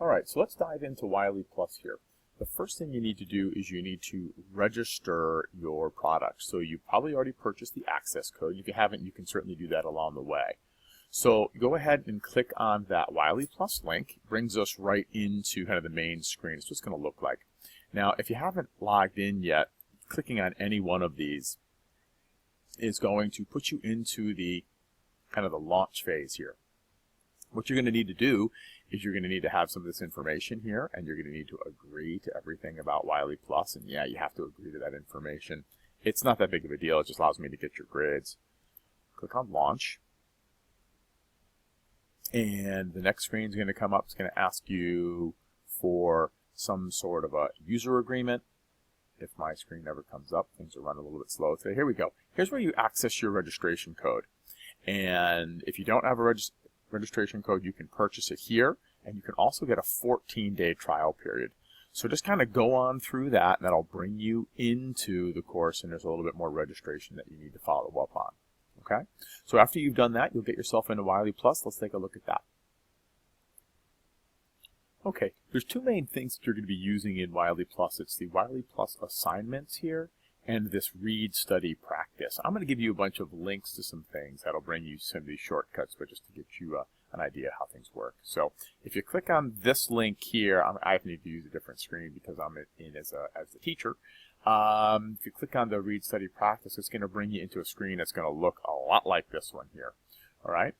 Alright, so let's dive into WileyPLUS here. The first thing you need to do is you need to register your product. So you've probably already purchased the access code. If you haven't, you can certainly do that along the way. So go ahead and click on that WileyPLUS link. It brings us right into kind of the main screen. It's what it's going to look like. Now, if you haven't logged in yet, clicking on any one of these is going to put you into the kind of the launch phase here. What you're going to need to do is you're going to need to have some of this information here, and you're going to need to agree to everything about WileyPLUS. And yeah, you have to agree to that information. It's not that big of a deal. It just allows me to get your grids. Click on Launch. And the next screen is going to come up. It's going to ask you for some sort of a user agreement. If my screen never comes up, things are running a little bit slow today. Here we go. Here's where you access your registration code. And if you don't have a registration code, you can purchase it here, and you can also get a 14-day trial period. So just kind of go on through that, and that'll bring you into the course, and there's a little bit more registration that you need to follow up on. Okay? So after you've done that, you'll get yourself into WileyPLUS. Let's take a look at that. Okay, there's two main things that you're going to be using in WileyPLUS. It's the WileyPLUS assignments here, and this read, study, practice. I'm going to give you a bunch of links to some things that'll bring you some of these shortcuts, but just to get you an idea how things work. So if you click on this link here, I need to use a different screen because I'm in as the teacher. If you click on the read, study, practice, it's going to bring you into a screen that's going to look a lot like this one here. All right,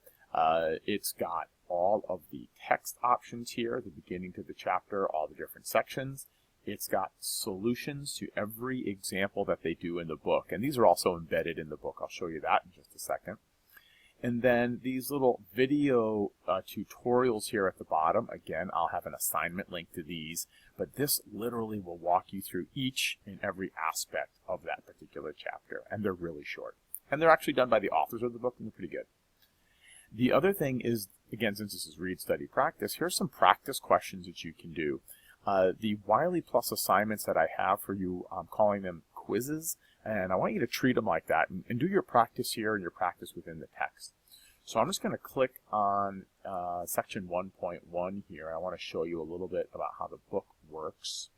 it's got all of the text options here, the beginning to the chapter, all the different sections. It's got solutions to every example that they do in the book. And these are also embedded in the book. I'll show you that in just a second. And then these little video tutorials here at the bottom. Again, I'll have an assignment link to these. But this literally will walk you through each and every aspect of that particular chapter. And they're really short. And they're actually done by the authors of the book, and they're pretty good. The other thing is, again, since this is read, study, practice, here's some practice questions that you can do. The WileyPLUS assignments that I have for you, I'm calling them quizzes, and I want you to treat them like that and do your practice here and your practice within the text. So I'm just going to click on section 1.1 here. I want to show you a little bit about how the book works.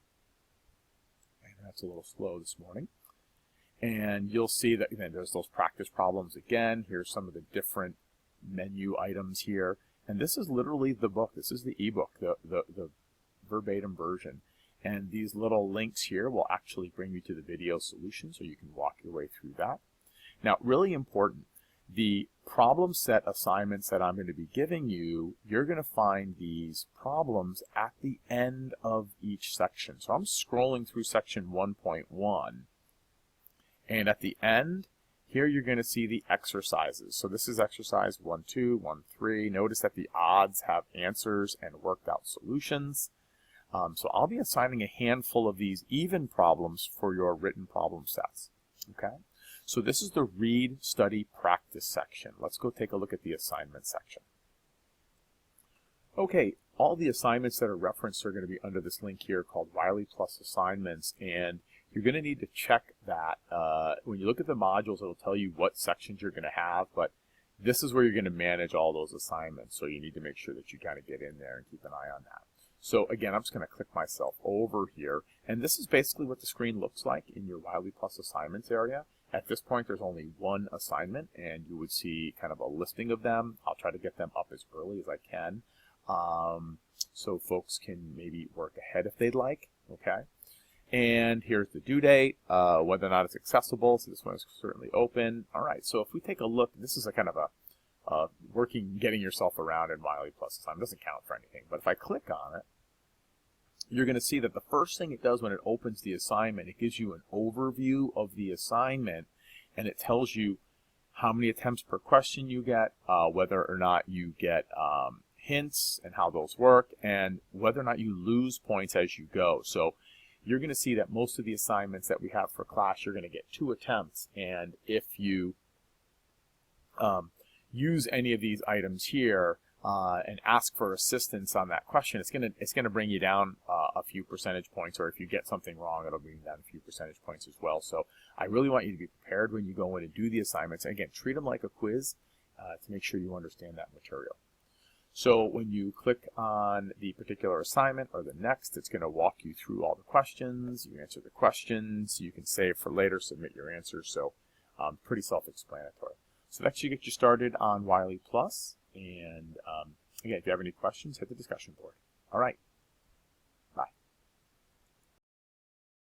And that's a little slow this morning. And you'll see that there's those practice problems again. Here's some of the different menu items here. And this is literally the book. This is the ebook, the verbatim version. And these little links here will actually bring you to the video solution, so you can walk your way through that. Now, really important, the problem set assignments that I'm going to be giving you, you're going to find these problems at the end of each section. So I'm scrolling through section 1.1, and at the end, here you're going to see the exercises. So this is exercise 1.2, 1.3. Notice that the odds have answers and worked out solutions. So I'll be assigning a handful of these even problems for your written problem sets. Okay? So this is the read, study, practice section. Let's go take a look at the assignment section. Okay, all the assignments that are referenced are going to be under this link here called WileyPLUS assignments, and you're going to need to check that. When you look at the modules, it'll tell you what sections you're going to have, but this is where you're going to manage all those assignments, so you need to make sure that you kind of get in there and keep an eye on that. So again, I'm just going to click myself over here, and this is basically what the screen looks like in your WileyPLUS assignments area. At this point, there's only one assignment, and you would see kind of a listing of them. I'll try to get them up as early as I can, so folks can maybe work ahead if they'd like. Okay. And here's the due date, whether or not it's accessible. So this one is certainly open. All right, so if we take a look, this is a kind of a getting yourself around in WileyPLUS assignment. It doesn't count for anything, but if I click on it, you're going to see that the first thing it does when it opens the assignment, it gives you an overview of the assignment, and it tells you how many attempts per question you get, whether or not you get hints and how those work, and whether or not you lose points as you go. So you're going to see that most of the assignments that we have for class, you're going to get 2 attempts, and if you use any of these items here and ask for assistance on that question, it's gonna bring you down a few percentage points, or if you get something wrong, it'll bring you down a few percentage points as well. So I really want you to be prepared when you go in and do the assignments. And again, treat them like a quiz to make sure you understand that material. So when you click on the particular assignment or the next, it's going to walk you through all the questions. You answer the questions. You can save for later, submit your answers. So pretty self-explanatory. So that should get you started on WileyPLUS. And again, if you have any questions, hit the discussion board. All right.